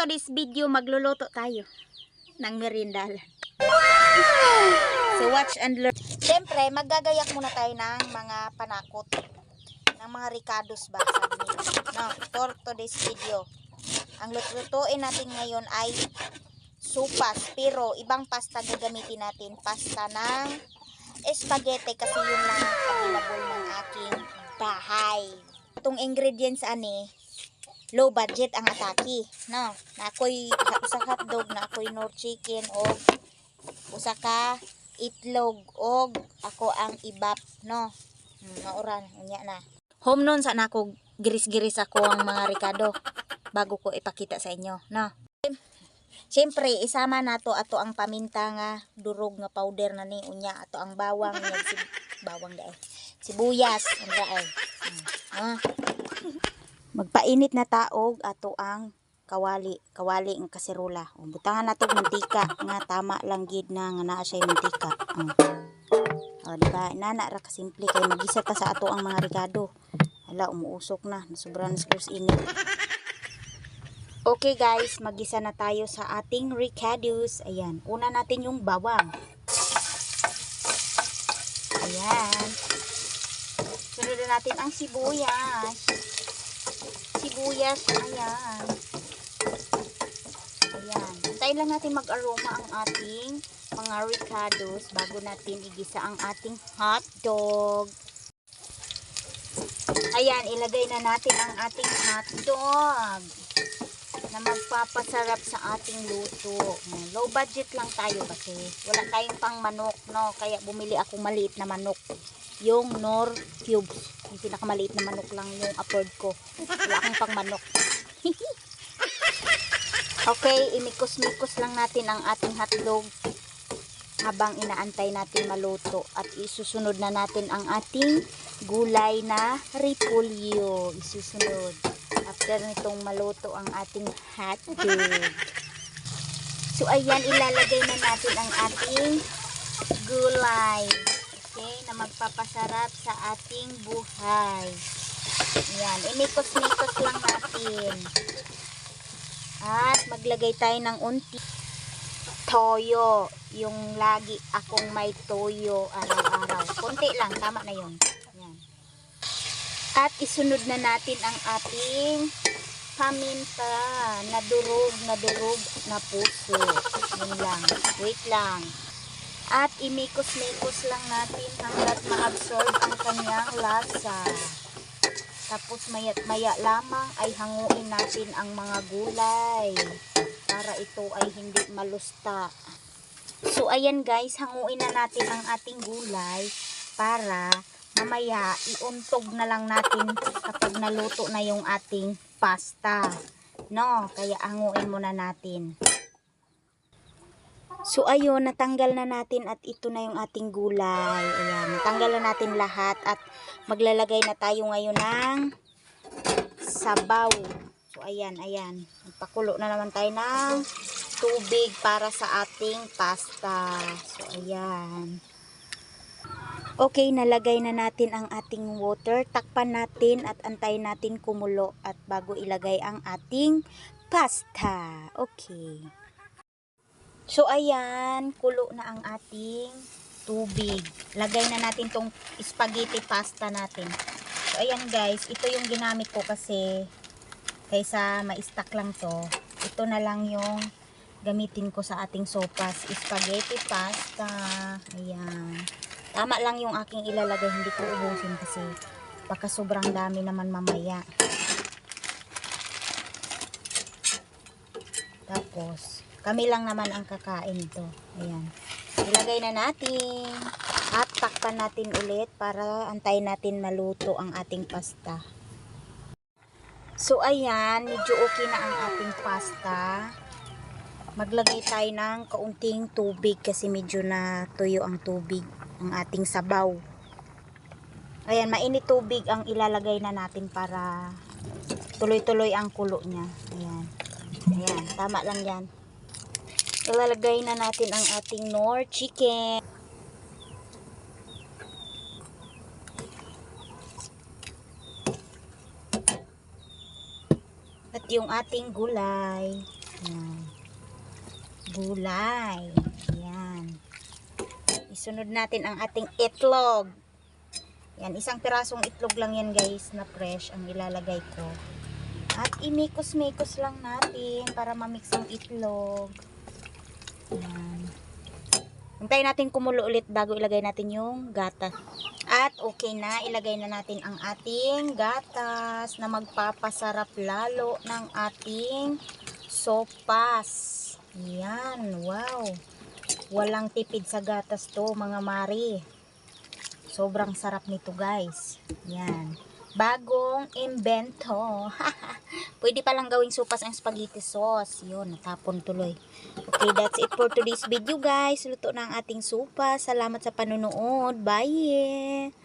today's video, magluluto tayo ng merindalan. So watch and learn. Siyempre, maggagayak muna tayo ng mga panakot. Ng mga ricados ba, sabi nila. No, for today's video. Ang lutuin natin ngayon ay supas. Pero ibang pasta gagamitin natin. Pasta ng spaghetti kasi yun lang ang available ng aking bahay. Itong ingredients ani, low budget ang atake. No, na ako'y usa ka hotdog, na ako'y nor chicken o usa ka itlog og ako ang ibap, no. Mauran unya na. Home nun sa nako giris-giris ako ang mga ricado bago ko ipakita sa inyo, no. Siyempre, isama nato ato ang paminta nga durog nga powder na ni unya ato ang bawang nga bawang dai. Sibuyas, andra ay. Magpainit na taog ato ang kawali ang kaserola. Butangan nato mantika nga tama lang gid na nga naa siya mantika. Diba? Inana ra ka simple kay magisa ta sa ato ang mga ricado. Hala, umuusok na, nasubra na sa init. Okay guys, magisa na tayo sa ating ricados. Ayan, una natin yung bawang. Ayan. Sunod na natin ang sibuyas. Ayan. Ayan. Antayin lang natin mag-aroma ang ating mga ricados bago natin igisa ang ating hotdog. Ayan, ilagay na natin ang ating hotdog na magpapasarap sa ating luto. Low budget lang tayo kasi wala tayong pang manok, no? Kaya bumili akong maliit na manok. Yung Nor cubes. Yung pinakamaliit na manok lang yung afford ko. Wala akong pang manok. Okay, imikos-mikos lang natin ang ating hotdog habang inaantay natin maluto. At isusunod na natin ang ating gulay na repolyo. Isusunod. After nitong maluto ang ating hotdog. So ayan, ilalagay na natin ang ating gulay. Okay, na magpapasarap sa ating buhay. Ayan, imikos-mikos lang natin. At maglagay tayo ng unti toyo. Yung lagi akong may toyo araw-araw. Konti lang, tama na yun. Ayan. At isunod na natin ang ating paminta na durog na puso. Yun lang. Wait lang. At imikos-mikos lang natin hanggat ma-absorb ang kanyang lasa. Tapos maya lamang ay hanguin natin ang mga gulay para ito ay hindi malusta. So ayan guys, hanguin na natin ang ating gulay para mamaya iuntog na lang natin kapag naluto na yung ating pasta. No, kaya hanguin muna natin. So ayun, natanggal na natin at ito na yung ating gulay. Ayan, natanggal na natin lahat at maglalagay na tayo ngayon ng sabaw. So ayan. Magpakulo na naman tayo ng tubig para sa ating pasta. So ayan. Okay, nalagay na natin ang ating water. Takpan natin at antayin natin kumulo at bago ilagay ang ating pasta. Okay. So ayan, kulo na ang ating tubig. Lagay na natin tong spaghetti pasta natin. So ayan guys, ito yung ginamit ko kasi kaysa ma-stack lang to. Ito na lang yung gamitin ko sa ating sopas. Spaghetti pasta. Ayan. Tama lang yung aking ilalagay, hindi ko ubusin kasi baka sobrang dami naman mamaya. Tapos kami lang naman ang kakain ito. Ayan. Ilagay na natin. At takpan natin ulit para antayin natin maluto ang ating pasta. So ayan, medyo okay na ang ating pasta. Maglagay tayo ng kaunting tubig kasi medyo na tuyo ang tubig, ang ating sabaw. Ayan, mainit tubig ang ilalagay na natin para tuloy-tuloy ang kulo niya. Ayan. Ayan, tama lang yan. Ilalagay na natin ang ating Nor chicken. At yung ating gulay. Yan. Gulay. Yan. Isunod natin ang ating itlog. Yan, isang pirasong itlog lang yan guys na fresh ang ilalagay ko. At imikos-mikos lang natin para mamix ang itlog. Yan. Hintayin natin kumulo ulit bago ilagay natin yung gatas. At okay na, ilagay na natin ang ating gatas na magpapasarap lalo ng ating sopas. Yan, wow. Walang tipid sa gatas to mga mari. Sobrang sarap nito guys. Yan. Bagong imbento. Pwede palang gawing sopas ang spaghetti sauce. Yun, natapon tuloy. Okay, that's it for today's video guys. Luto na ang ating sopas. Salamat sa panonood. Bye!